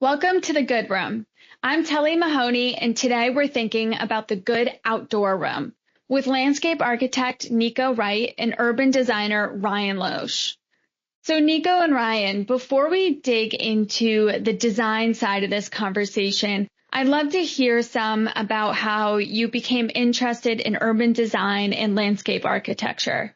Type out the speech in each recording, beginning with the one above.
Welcome to the Good Room. I'm Telly Mahoney, and today we're thinking about the good outdoor room with landscape architect Nico Wright and urban designer Ryan Losch. So Nico and Ryan, before we dig into the design side of this conversation, I'd love to hear some about how you became interested in urban design and landscape architecture.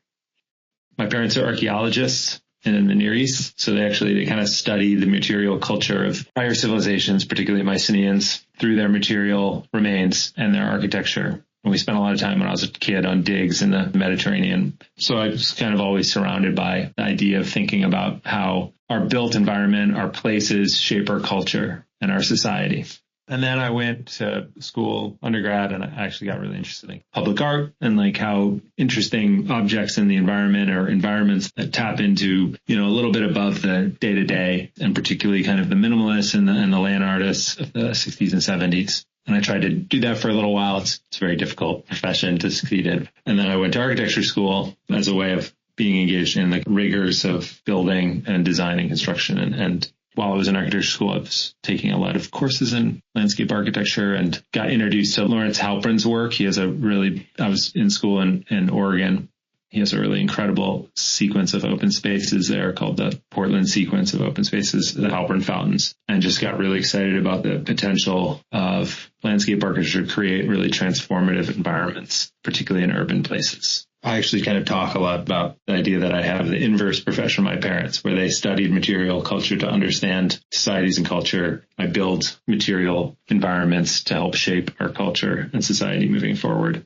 My parents are archaeologists in the Near East, so they kind of study the material culture of prior civilizations, particularly Mycenaeans, through their material remains and their architecture. And we spent a lot of time when I was a kid on digs in the Mediterranean. So I was kind of always surrounded by the idea of thinking about how our built environment, our places shape our culture and our society. And then I went to school, undergrad, and I actually got really interested in public art and like how interesting objects in the environment or environments that tap into, a little bit above the day to day, and particularly kind of the minimalists and the land artists of the 60s and 70s. And I tried to do that for a little while. It's a very difficult profession to succeed in. And then I went to architecture school as a way of being engaged in the rigors of building and design and construction. And while I was in architecture school, I was taking a lot of courses in landscape architecture and got introduced to Lawrence Halprin's work. I was in school in Oregon. He has a really incredible sequence of open spaces there called the Portland sequence of open spaces, the Halprin fountains, and just got really excited about the potential of landscape architecture to create really transformative environments, particularly in urban places. I actually kind of talk a lot about the idea that I have the inverse profession of my parents, where they studied material culture to understand societies and culture. I build material environments to help shape our culture and society moving forward.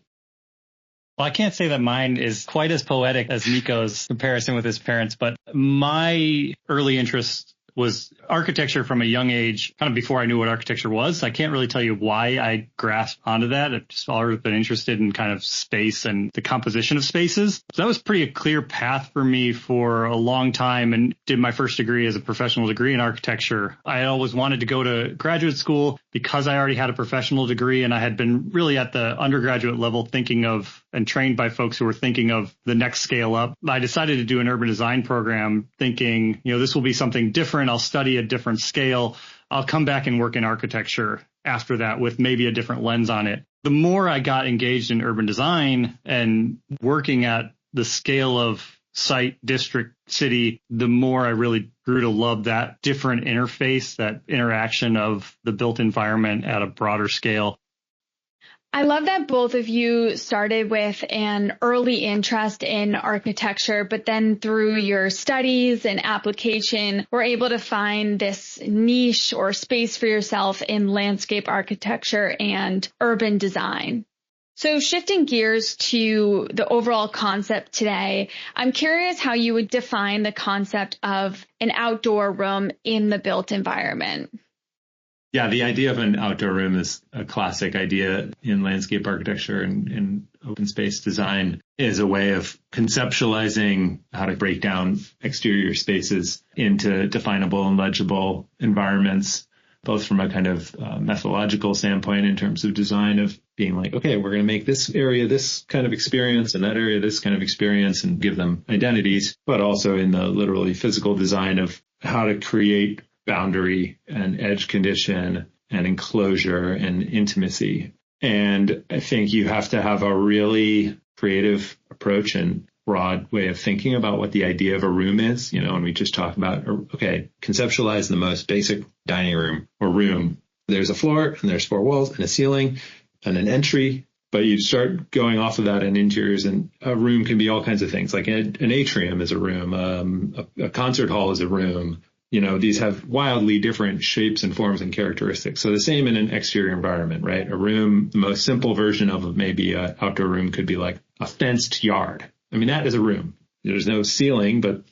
Well, I can't say that mine is quite as poetic as Nico's comparison with his parents, but my early interest was architecture from a young age, kind of before I knew what architecture was. I can't really tell you why I grasped onto that. I've just always been interested in kind of space and the composition of spaces. So that was pretty a clear path for me for a long time, and did my first degree as a professional degree in architecture. I always wanted to go to graduate school because I already had a professional degree, and I had been really at the undergraduate level thinking of and trained by folks who were thinking of the next scale up. I decided to do an urban design program thinking, this will be something different. I'll study a different scale. I'll come back and work in architecture after that with maybe a different lens on it. The more I got engaged in urban design and working at the scale of site, district, city, the more I really grew to love that different interface, that interaction of the built environment at a broader scale. I love that both of you started with an early interest in architecture, but then through your studies and application, were able to find this niche or space for yourself in landscape architecture and urban design. So shifting gears to the overall concept today, I'm curious how you would define the concept of an outdoor room in the built environment. Yeah, the idea of an outdoor room is a classic idea in landscape architecture and open space design. Is a way of conceptualizing how to break down exterior spaces into definable and legible environments, both from a kind of methodological standpoint in terms of design of being like, okay, we're going to make this area this kind of experience and that area this kind of experience and give them identities, but also in the literally physical design of how to create boundary and edge condition and enclosure and intimacy. And I think you have to have a really creative approach and broad way of thinking about what the idea of a room is. And we just talk about, okay, conceptualize the most basic dining room or room. There's a floor and there's four walls and a ceiling and an entry. But you start going off of that in interiors, and a room can be all kinds of things. Like an atrium is a room, a concert hall is a room. These have wildly different shapes and forms and characteristics. So the same in an exterior environment, right? A room, the most simple version of maybe an outdoor room could be like a fenced yard. I mean, that is a room. There's no ceiling, but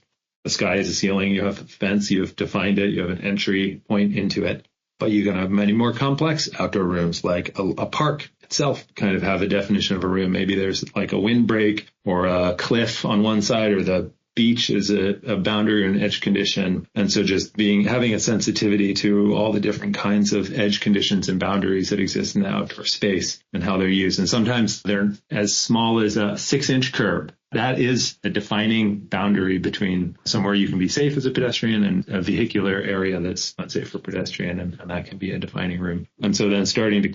the sky is a ceiling. You have a fence. You have defined it. You have an entry point into it. But you can have many more complex outdoor rooms, like a park itself kind of have a definition of a room. Maybe there's like a windbreak or a cliff on one side, or the beach as a boundary and edge condition. And so just having a sensitivity to all the different kinds of edge conditions and boundaries that exist in the outdoor space and how they're used. And sometimes they're as small as a 6-inch curb. That is a defining boundary between somewhere you can be safe as a pedestrian and a vehicular area that's not safe for pedestrian. And that can be a defining room. And so then starting to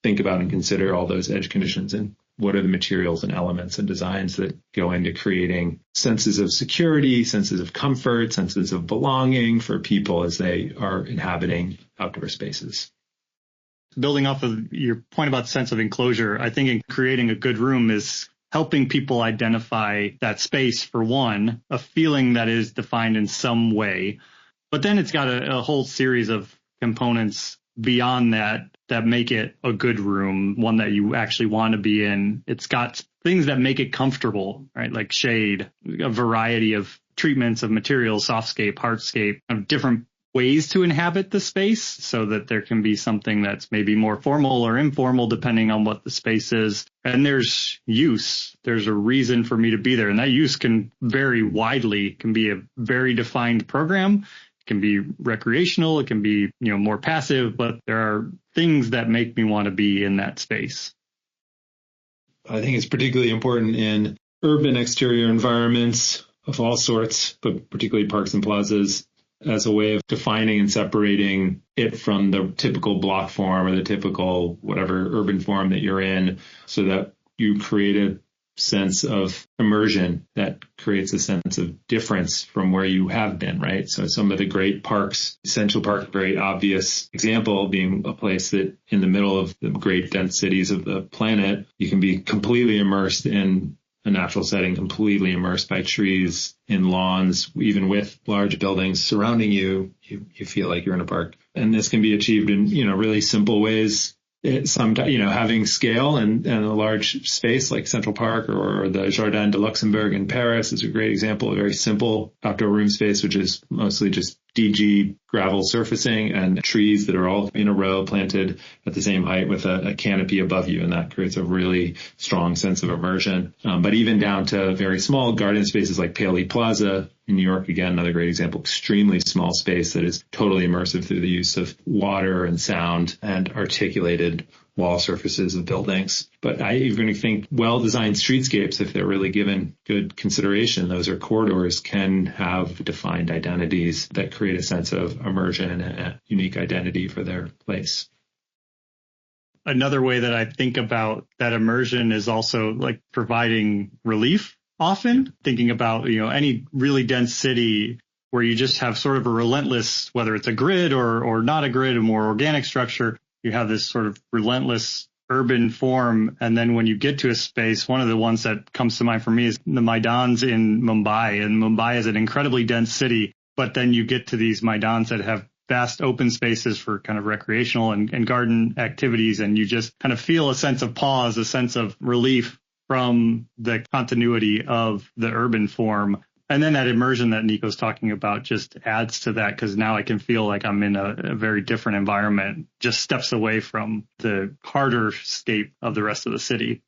think about and consider all those edge conditions and what are the materials and elements and designs that go into creating senses of security, senses of comfort, senses of belonging for people as they are inhabiting outdoor spaces. Building off of your point about sense of enclosure, I think in creating a good room is helping people identify that space, for one, a feeling that is defined in some way. But then it's got a whole series of components beyond that make it a good room, one that you actually want to be in. It's got things that make it comfortable, right? Like shade, a variety of treatments of materials, softscape, hardscape, different ways to inhabit the space so that there can be something that's maybe more formal or informal depending on what the space is. And there's use. There's a reason for me to be there. And that use can vary widely. It can be a very defined program. Can be recreational, it can be, more passive, but there are things that make me want to be in that space. I think it's particularly important in urban exterior environments of all sorts, but particularly parks and plazas, as a way of defining and separating it from the typical block form or the typical whatever urban form that you're in, so that you create a sense of immersion that creates a sense of difference from where you have been, right? So some of the great parks, Central Park, very obvious example, being a place that in the middle of the great dense cities of the planet, you can be completely immersed in a natural setting, completely immersed by trees, in lawns, even with large buildings surrounding you, you feel like you're in a park. And this can be achieved in, really simple ways. Sometimes, having scale and a large space like Central Park or the Jardin de Luxembourg in Paris is a great example, a very simple outdoor room space, which is mostly just DG gravel surfacing and trees that are all in a row planted at the same height with a canopy above you. And that creates a really strong sense of immersion. But even down to very small garden spaces like Paley Plaza in New York, again, another great example, extremely small space that is totally immersive through the use of water and sound and articulated wall surfaces of buildings. But I even think well-designed streetscapes, if they're really given good consideration, those are corridors, can have defined identities that create a sense of immersion and a unique identity for their place. Another way that I think about that immersion is also like providing relief. Often thinking about, any really dense city where you just have sort of a relentless, whether it's a grid or not a grid, a more organic structure, you have this sort of relentless urban form. And then when you get to a space, one of the ones that comes to mind for me is the Maidans in Mumbai. And Mumbai is an incredibly dense city, but then you get to these Maidans that have vast open spaces for kind of recreational and garden activities. And you just kind of feel a sense of pause, a sense of relief from the continuity of the urban form. And then that immersion that Nico's talking about just adds to that, because now I can feel like I'm in a very different environment, just steps away from the harder scape of the rest of the city.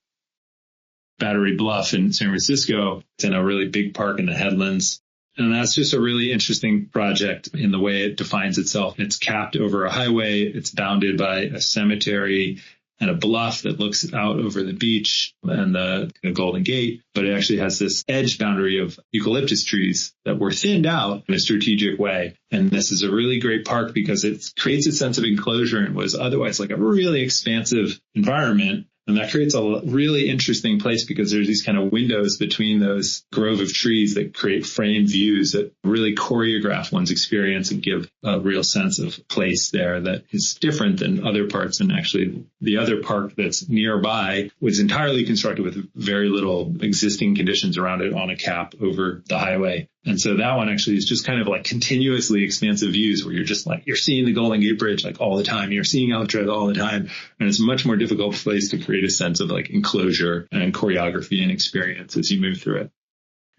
Battery Bluff in San Francisco, it's in a really big park in the Headlands. And that's just a really interesting project in the way it defines itself. It's capped over a highway. It's bounded by a cemetery and a bluff that looks out over the beach and the Golden Gate. But it actually has this edge boundary of eucalyptus trees that were thinned out in a strategic way. And this is a really great park because it creates a sense of enclosure and was otherwise like a really expansive environment. And that creates a really interesting place because there's these kind of windows between those grove of trees that create framed views that really choreograph one's experience and give a real sense of place there that is different than other parts. And actually, the other park that's nearby was entirely constructed with very little existing conditions around it on a cap over the highway. And so that one actually is just kind of like continuously expansive views where you're just like, you're seeing the Golden Gate Bridge like all the time. You're seeing Alcatraz all the time. And it's a much more difficult place to create a sense of like enclosure and choreography and experience as you move through it.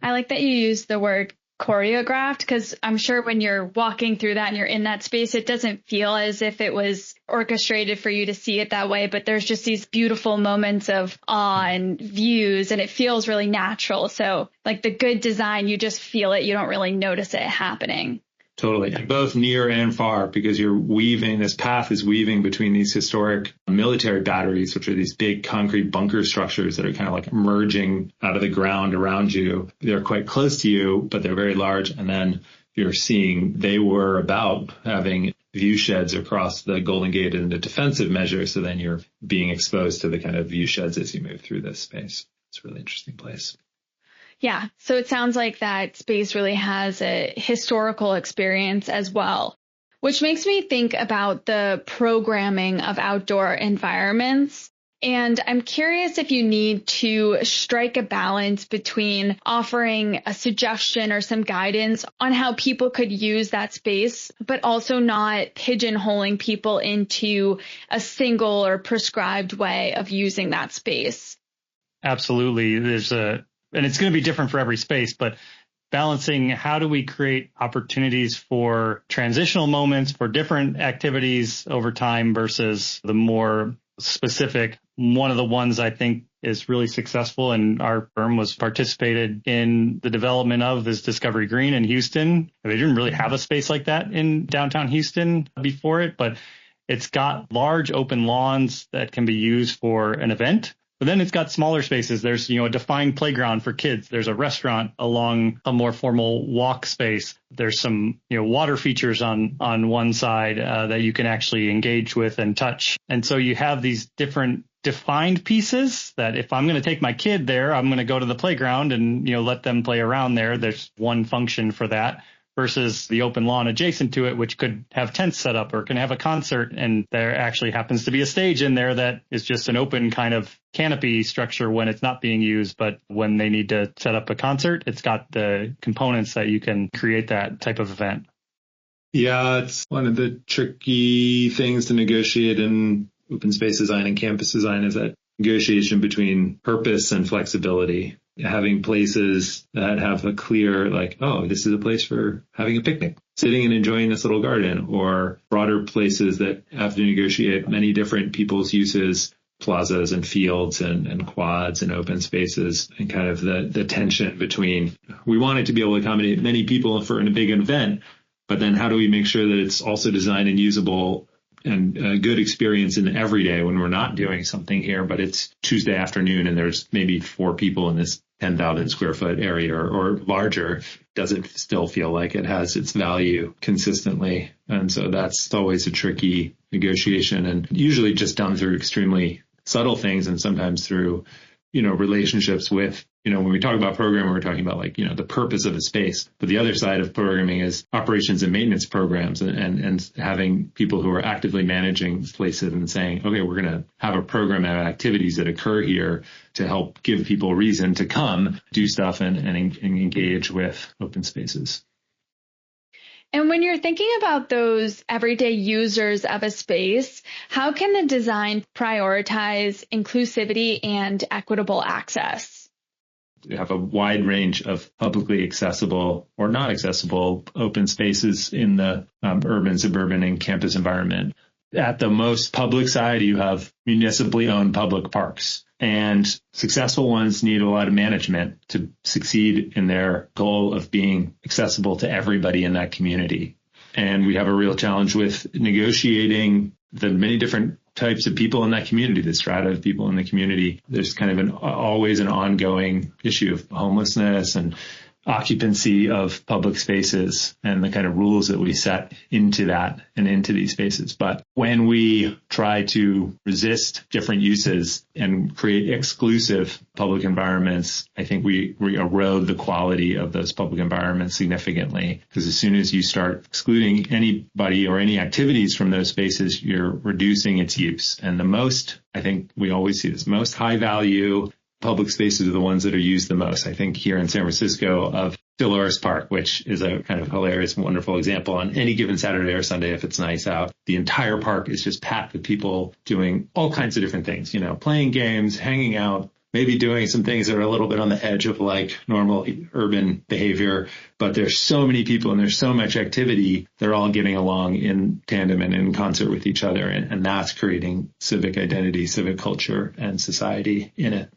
I like that you use the word choreographed? Because I'm sure when you're walking through that and you're in that space, it doesn't feel as if it was orchestrated for you to see it that way. But there's just these beautiful moments of awe and views, and it feels really natural. So like the good design, you just feel it. You don't really notice it happening. Totally. And both near and far, because this path is weaving between these historic military batteries, which are these big concrete bunker structures that are kind of like emerging out of the ground around you. They're quite close to you, but they're very large. And then you're seeing they were about having view sheds across the Golden Gate in a defensive measure. So then you're being exposed to the kind of view sheds as you move through this space. It's a really interesting place. Yeah. So it sounds like that space really has a historical experience as well, which makes me think about the programming of outdoor environments. And I'm curious if you need to strike a balance between offering a suggestion or some guidance on how people could use that space, but also not pigeonholing people into a single or prescribed way of using that space. Absolutely. And it's going to be different for every space, but balancing how do we create opportunities for transitional moments for different activities over time versus the more specific. One of the ones I think is really successful and our firm was participated in the development of is Discovery Green in Houston. They didn't really have a space like that in downtown Houston before it, but it's got large open lawns that can be used for an event. But then it's got smaller spaces. There's, a defined playground for kids. There's a restaurant along a more formal walk space. There's some, water features on one side that you can actually engage with and touch. And so you have these different defined pieces that if I'm going to take my kid there, I'm going to go to the playground and, let them play around there. There's one function for that. Versus the open lawn adjacent to it, which could have tents set up or can have a concert. And there actually happens to be a stage in there that is just an open kind of canopy structure when it's not being used. But when they need to set up a concert, it's got the components that you can create that type of event. Yeah, it's one of the tricky things to negotiate in open space design and campus design is that negotiation between purpose and flexibility. Having places that have a clear, this is a place for having a picnic, sitting and enjoying this little garden, or broader places that have to negotiate many different people's uses, plazas and fields and quads and open spaces, and kind of the tension between, we want it to be able to accommodate many people in a big event, but then how do we make sure that it's also designed and usable and a good experience in every day when we're not doing something here, but it's Tuesday afternoon and there's maybe 4 people in this 10,000 square foot area or larger. Does it still feel like it has its value consistently? And so that's always a tricky negotiation and usually just done through extremely subtle things and sometimes through, relationships with, when we talk about programming, we're talking about the purpose of a space. But the other side of programming is operations and maintenance programs and having people who are actively managing places and saying, okay, we're going to have a program of activities that occur here to help give people reason to come do stuff and engage with open spaces. And when you're thinking about those everyday users of a space, how can the design prioritize inclusivity and equitable access? You have a wide range of publicly accessible or not accessible open spaces in the urban, suburban, and campus environment. At the most public side, you have municipally owned public parks. And successful ones need a lot of management to succeed in their goal of being accessible to everybody in that community. And we have a real challenge with negotiating the many different types of people in that community, the strata of people in the community. There's kind of always an ongoing issue of homelessness and occupancy of public spaces and the kind of rules that we set into that and into these spaces. But when we try to resist different uses and create exclusive public environments, I think we erode the quality of those public environments significantly, because as soon as you start excluding anybody or any activities from those spaces, you're reducing its use. And I think we always see this, most high value public spaces are the ones that are used the most. I think here in San Francisco of Dolores Park, which is a kind of hilarious, wonderful example on any given Saturday or Sunday if it's nice out. The entire park is just packed with people doing all kinds of different things, playing games, hanging out, maybe doing some things that are a little bit on the edge of like normal urban behavior, but there's so many people and there's so much activity. They're all getting along in tandem and in concert with each other. And that's creating civic identity, civic culture, and society in it.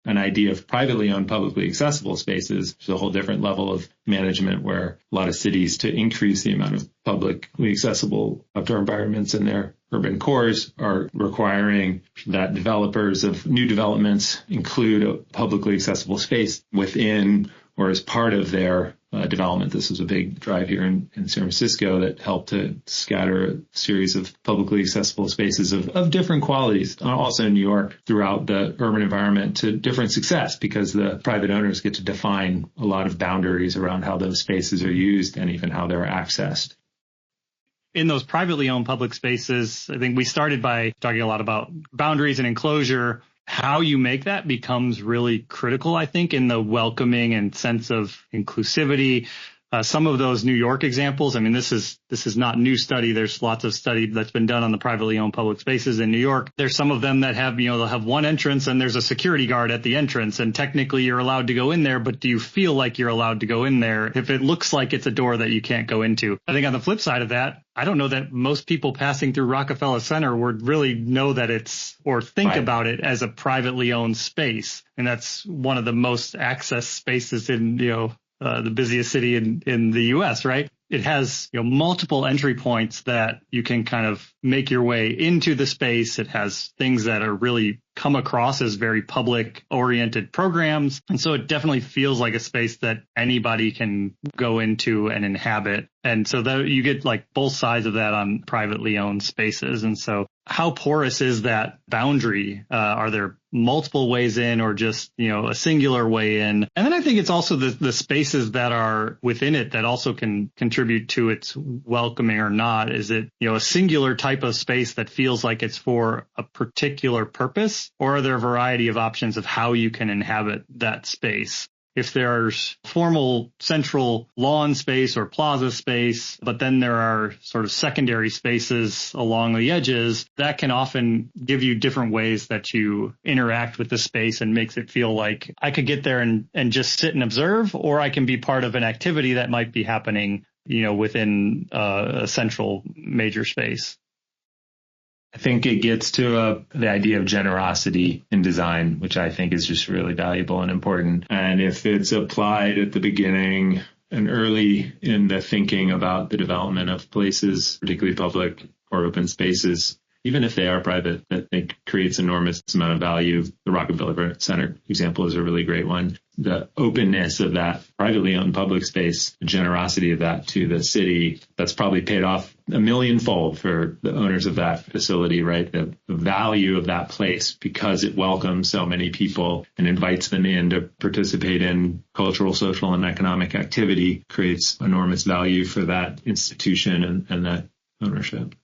An idea of privately owned, publicly accessible spaces is a whole different level of management, where a lot of cities, to increase the amount of publicly accessible outdoor environments in their urban cores, are requiring that developers of new developments include a publicly accessible space within or as part of their development. This was a big drive here in San Francisco that helped to scatter a series of publicly accessible spaces of different qualities, also in New York, throughout the urban environment, to different success, because the private owners get to define a lot of boundaries around how those spaces are used and even how they're accessed. In those privately owned public spaces, I think we started by talking a lot about boundaries and enclosure. How you make that becomes really critical, I think, in the welcoming and sense of inclusivity. Some of those New York examples, I mean, this is not new study. There's lots of study that's been done on the privately owned public spaces in New York. There's some of them that have, they'll have one entrance and there's a security guard at the entrance, and technically you're allowed to go in there, but do you feel like you're allowed to go in there if it looks like it's a door that you can't go into? I think on the flip side of that, I don't know that most people passing through Rockefeller Center would really know that it's, or think about it as a privately owned space. And that's one of the most accessed spaces in, the busiest city in the U.S., right? It has, multiple entry points that you can kind of make your way into the space. It has things that are really come across as very public oriented programs. And so it definitely feels like a space that anybody can go into and inhabit. And so that you get like both sides of that on privately owned spaces. And so how porous is that boundary? Are there multiple ways in, or just, a singular way in? And then I think it's also the spaces that are within it that also can contribute to its welcoming or not. Is it, a singular type of space that feels like it's for a particular purpose, or are there a variety of options of how you can inhabit that space? If there's formal central lawn space or plaza space, but then there are sort of secondary spaces along the edges, that can often give you different ways that you interact with the space and makes it feel like I could get there and just sit and observe, or I can be part of an activity that might be happening, within a central major space. I think it gets to the idea of generosity in design, which I think is just really valuable and important. And if it's applied at the beginning and early in the thinking about the development of places, particularly public or open spaces, even if they are private, I think creates enormous amount of value. The Rockefeller Center example is a really great one. The openness of that privately owned public space, the generosity of that to the city, that's probably paid off a millionfold for the owners of that facility, right? The value of that place, because it welcomes so many people and invites them in to participate in cultural, social, and economic activity, creates enormous value for that institution and that ownership.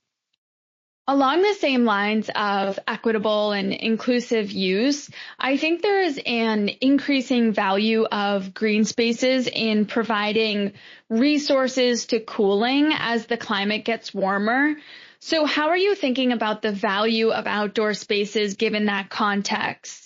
Along the same lines of equitable and inclusive use, I think there is an increasing value of green spaces in providing resources to cooling as the climate gets warmer. So how are you thinking about the value of outdoor spaces given that context?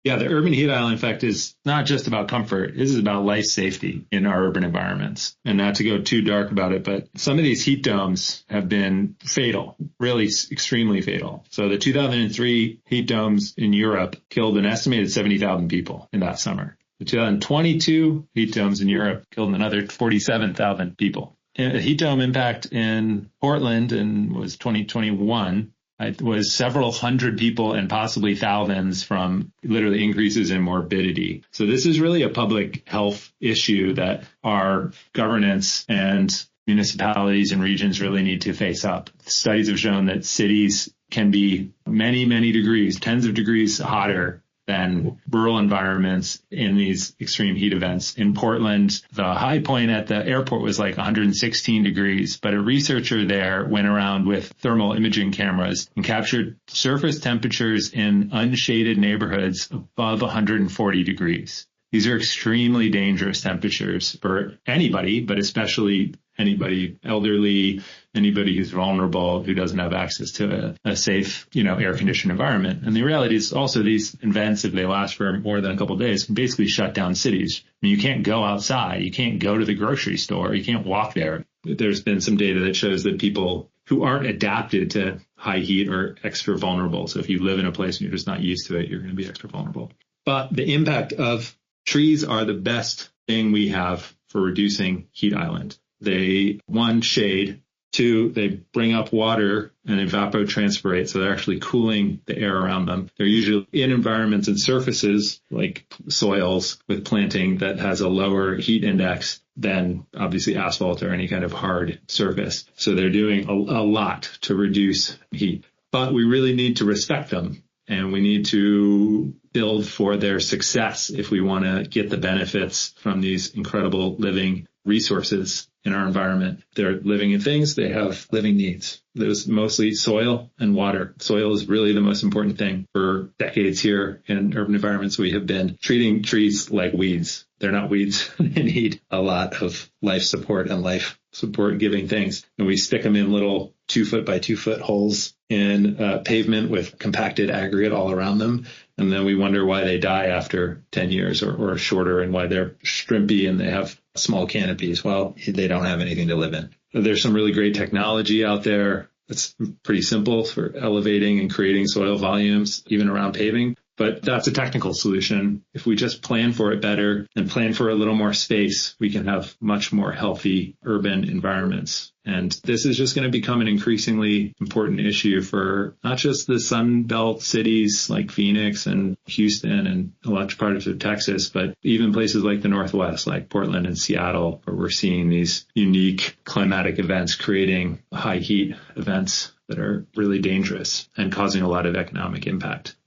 Yeah, the urban heat island effect is not just about comfort. This is about life safety in our urban environments. And not to go too dark about it, but some of these heat domes have been fatal, really extremely fatal. So the 2003 heat domes in Europe killed an estimated 70,000 people in that summer. The 2022 heat domes in Europe killed another 47,000 people. A heat dome impact in Portland was 2021. It was several hundred people and possibly thousands from literally increases in morbidity. So this is really a public health issue that our governance and municipalities and regions really need to face up. Studies have shown that cities can be many, many degrees, tens of degrees hotter than rural environments in these extreme heat events. In Portland, the high point at the airport was like 116 degrees, but a researcher there went around with thermal imaging cameras and captured surface temperatures in unshaded neighborhoods above 140 degrees. These are extremely dangerous temperatures for anybody, but especially anybody elderly, anybody who's vulnerable, who doesn't have access to a safe, air-conditioned environment. And the reality is also these events, if they last for more than a couple of days, can basically shut down cities. I mean, you can't go outside. You can't go to the grocery store. You can't walk there. There's been some data that shows that people who aren't adapted to high heat are extra vulnerable. So if you live in a place and you're just not used to it, you're going to be extra vulnerable. But the impact of trees are the best thing we have for reducing heat island. They, one, shade. Two, they bring up water and evapotranspirate, so they're actually cooling the air around them. They're usually in environments and surfaces like soils with planting that has a lower heat index than obviously asphalt or any kind of hard surface. So they're doing a lot to reduce heat. But we really need to respect them, and we need to build for their success if we want to get the benefits from these incredible living resources in our environment. They're living in things, they have living needs. There's mostly soil and water. Soil is really the most important thing. For decades here in urban environments, we have been treating trees like weeds. They're not weeds. They need a lot of life support and life support giving things. And we stick them in little 2 foot by 2 foot holes in pavement with compacted aggregate all around them. And then we wonder why they die after 10 years or shorter, and why they're strimpy and they have small canopies. Well, they don't have anything to live in. There's some really great technology out there. It's pretty simple for elevating and creating soil volumes, even around paving. But that's a technical solution. If we just plan for it better and plan for a little more space, we can have much more healthy urban environments. And this is just going to become an increasingly important issue for not just the Sun Belt cities like Phoenix and Houston and large parts of Texas, but even places like the Northwest, like Portland and Seattle, where we're seeing these unique climatic events creating high heat events that are really dangerous and causing a lot of economic impact.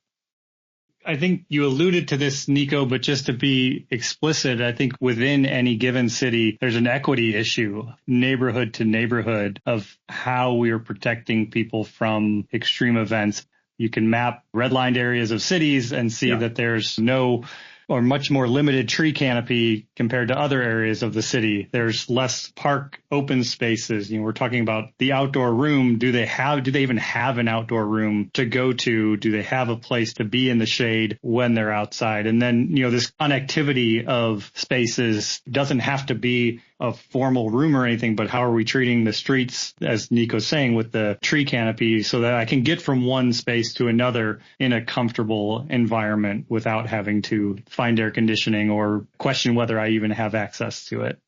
I think you alluded to this, Nico, but just to be explicit, I think within any given city, there's an equity issue, neighborhood to neighborhood, of how we are protecting people from extreme events. You can map redlined areas of cities and see that there's no or much more limited tree canopy compared to other areas of the city. There's less park open spaces. We're talking about the outdoor room. Do they even have an outdoor room to go to? Do they have a place to be in the shade when they're outside? And then, this connectivity of spaces doesn't have to be a formal room or anything, but how are we treating the streets, as Nico's saying, with the tree canopy, so that I can get from one space to another in a comfortable environment without having to find air conditioning or question whether I even have access to it.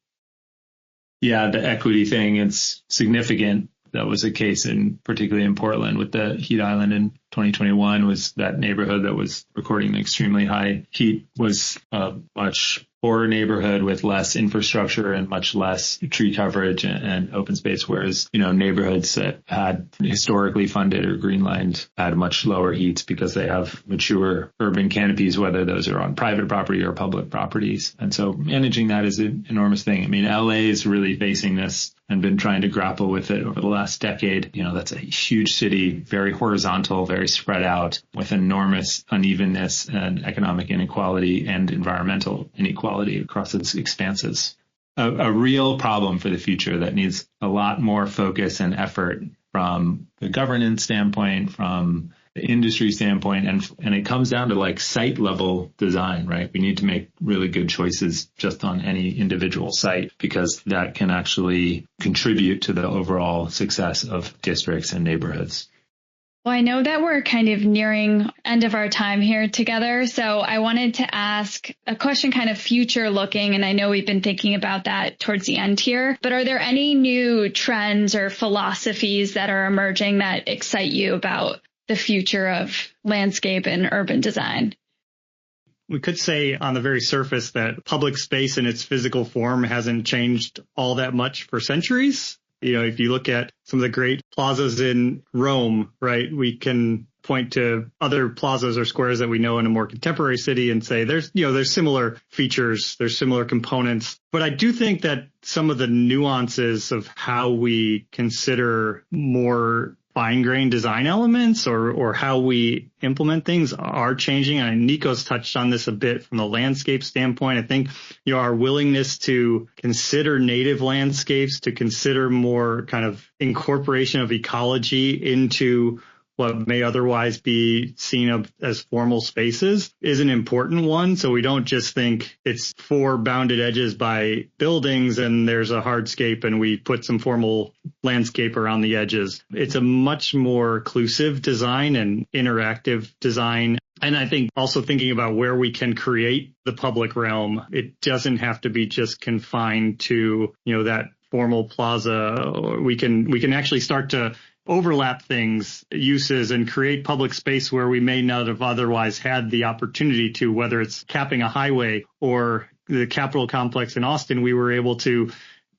Yeah, the equity thing, it's significant. That was the case particularly in Portland with the heat island in 2021. Was that neighborhood that was recording extremely high heat was a much poorer neighborhood with less infrastructure and much less tree coverage and open space, whereas, neighborhoods that had historically funded or greenlined had much lower heats because they have mature urban canopies, whether those are on private property or public properties. And so managing that is an enormous thing. I mean, LA is really facing this and been trying to grapple with it over the last decade. That's a huge city, very horizontal, very spread out, with enormous unevenness and economic inequality and environmental inequality across its expanses. A real problem for the future that needs a lot more focus and effort from the governance standpoint, from the industry standpoint, and it comes down to site level design, right? We need to make really good choices just on any individual site, because that can actually contribute to the overall success of districts and neighborhoods. Well, I know that we're kind of nearing end of our time here together, so I wanted to ask a question kind of future looking, and I know we've been thinking about that towards the end here, but are there any new trends or philosophies that are emerging that excite you about the future of landscape and urban design? We could say on the very surface that public space in its physical form hasn't changed all that much for centuries. If you look at some of the great plazas in Rome, right, we can point to other plazas or squares that we know in a more contemporary city and say there's similar features, there's similar components. But I do think that some of the nuances of how we consider more fine-grained design elements or how we implement things are changing. And Nico's touched on this a bit from the landscape standpoint. I think, our willingness to consider native landscapes, to consider more kind of incorporation of ecology into what may otherwise be seen as formal spaces is an important one. So we don't just think it's four bounded edges by buildings and there's a hardscape and we put some formal landscape around the edges. It's a much more inclusive design and interactive design. And I think also thinking about where we can create the public realm, it doesn't have to be just confined to, that formal plaza. We can actually start to overlap things, uses, and create public space where we may not have otherwise had the opportunity to, whether it's capping a highway or the Capitol complex in Austin. We were able to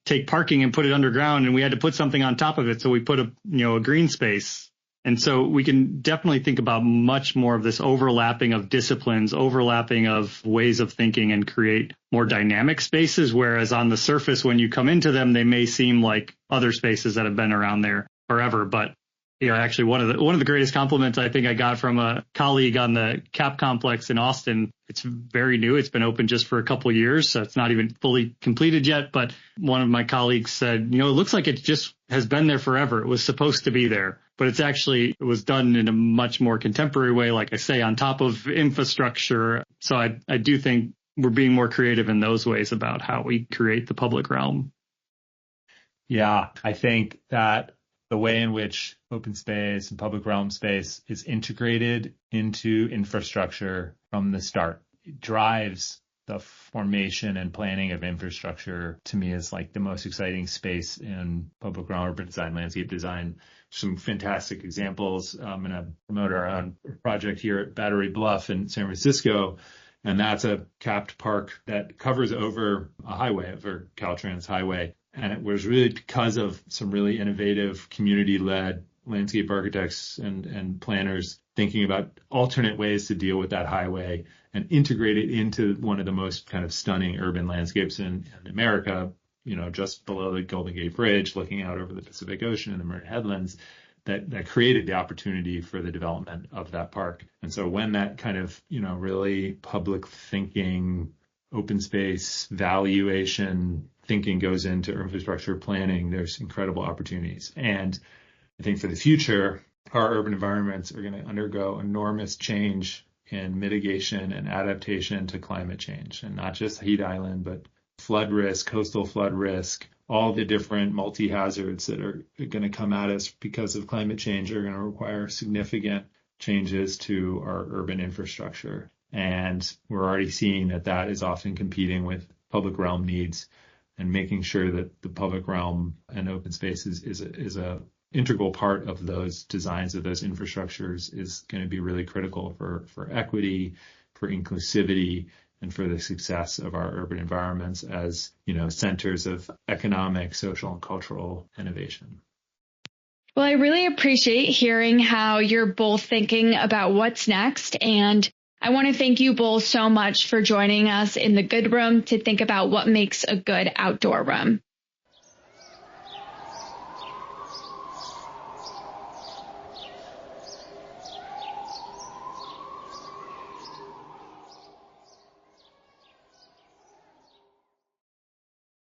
take parking and put it underground, and we had to put something on top of it. So we put a green space. And so we can definitely think about much more of this overlapping of disciplines, overlapping of ways of thinking, and create more dynamic spaces. Whereas on the surface, when you come into them, they may seem like other spaces that have been around there forever. But actually one of the greatest compliments I think I got from a colleague on the Cap complex in Austin. It's very new. It's been open just for a couple of years, so it's not even fully completed yet. But one of my colleagues said, it looks like it just has been there forever. It was supposed to be there, but it was done in a much more contemporary way, like I say, on top of infrastructure. So I do think we're being more creative in those ways about how we create the public realm. Yeah, I think that the way in which open space and public realm space is integrated into infrastructure from the start, it drives the formation and planning of infrastructure. To me, is like the most exciting space in public realm, urban design, landscape design. Some fantastic examples. I'm going to promote our own project here at Battery Bluff in San Francisco. And that's a capped park that covers over a highway, over Caltrans highway. And it was really because of some really innovative community-led landscape architects and planners thinking about alternate ways to deal with that highway and integrate it into one of the most kind of stunning urban landscapes in America, just below the Golden Gate Bridge, looking out over the Pacific Ocean and the Marin Headlands, that created the opportunity for the development of that park. And so when that kind of, really public thinking, open space, valuation thinking goes into infrastructure planning, there's incredible opportunities. And I think for the future, our urban environments are going to undergo enormous change in mitigation and adaptation to climate change, and not just heat island, but flood risk, coastal flood risk, all the different multi-hazards that are going to come at us because of climate change are going to require significant changes to our urban infrastructure. And we're already seeing that is often competing with public realm needs, and making sure that the public realm and open space is a integral part of those designs of those infrastructures is going to be really critical for equity, for inclusivity, and for the success of our urban environments as, centers of economic, social, and cultural innovation. Well, I really appreciate hearing how you're both thinking about what's next. And I want to thank you both so much for joining us in the Good Room to think about what makes a good outdoor room.